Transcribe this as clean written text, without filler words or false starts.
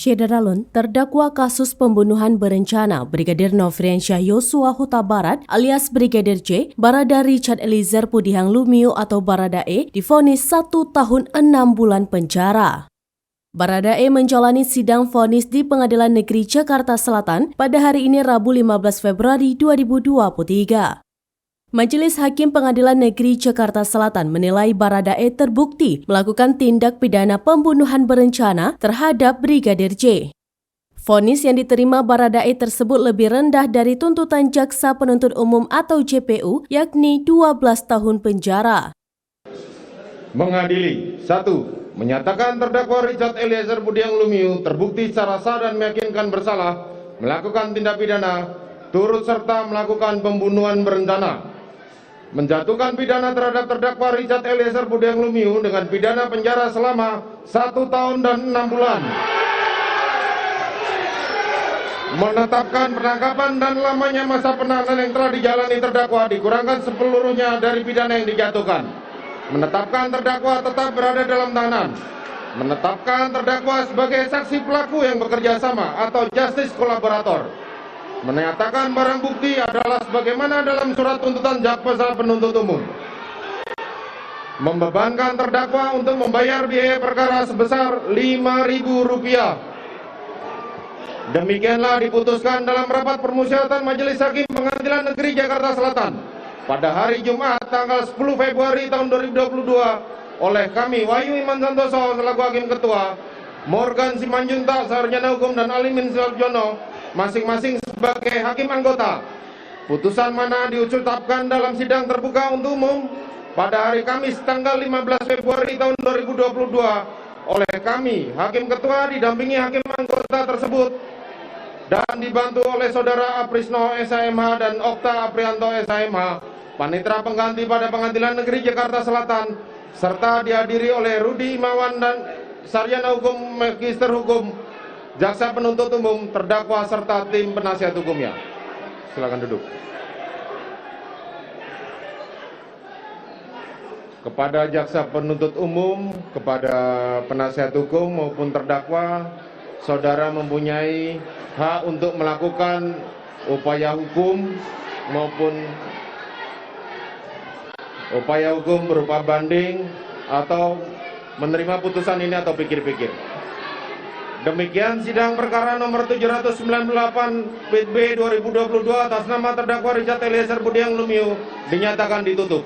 Syederalun, terdakwa kasus pembunuhan berencana Brigadir Nofriansyah Yosua Huta Barat alias Brigadir J, Barada Richard Eliezer Pudihang Lumiu atau Baradae divonis 1 tahun 6 bulan penjara. Baradae menjalani sidang vonis di Pengadilan Negeri Jakarta Selatan pada hari ini Rabu 15 Februari 2023. Majelis Hakim Pengadilan Negeri Jakarta Selatan menilai Baradae terbukti melakukan tindak pidana pembunuhan berencana terhadap Brigadir J. Vonis yang diterima Baradae tersebut lebih rendah dari tuntutan Jaksa Penuntut Umum atau JPU, yakni 12 tahun penjara. Mengadili 1. Menyatakan terdakwa Richard Eliezer Pudihang Lumiu terbukti secara sah dan meyakinkan bersalah melakukan tindak pidana turut serta melakukan pembunuhan berencana, menjatuhkan pidana terhadap terdakwa Richard Eliezer Pudihang Lumiu dengan pidana penjara selama 1 tahun dan 6 bulan, menetapkan penangkapan dan lamanya masa penahanan yang telah dijalani terdakwa dikurangkan sepeluruhnya dari pidana yang dijatuhkan, menetapkan terdakwa tetap berada dalam tahanan, menetapkan terdakwa sebagai saksi pelaku yang bekerja sama atau justice kolaborator, menyatakan barang bukti adalah sebagaimana dalam surat tuntutan jaksa penuntut umum, membebankan terdakwa untuk membayar biaya perkara sebesar Rp5.000. Demikianlah diputuskan dalam rapat permusyawaratan Majelis Hakim Pengadilan Negeri Jakarta Selatan pada hari Jumat tanggal 10 Februari tahun 2022 oleh kami Wahyu Iman Santoso selaku Hakim Ketua, Morgan Simanjuntak Sarjana Hukum dan Alimin Suljono masing-masing sebagai hakim anggota. Putusan mana diucapkan dalam sidang terbuka untuk umum pada hari Kamis tanggal 15 Februari tahun 2022 oleh kami Hakim Ketua didampingi hakim anggota tersebut dan dibantu oleh Saudara Aprisno SHMH dan Okta Aprianto SHMH, panitera pengganti pada Pengadilan Negeri Jakarta Selatan, serta dihadiri oleh Rudi Imawan dan Sarjana Hukum Magister Hukum, Jaksa Penuntut Umum, terdakwa serta tim penasihat hukumnya. Silakan duduk. Kepada Jaksa Penuntut Umum, kepada penasihat hukum maupun terdakwa, saudara mempunyai hak untuk melakukan upaya hukum maupun upaya hukum berupa banding atau menerima putusan ini atau pikir-pikir. Demikian sidang perkara nomor 798 PB 2022 atas nama terdakwa Richard Eliezer Pudihang Lumiu dinyatakan ditutup.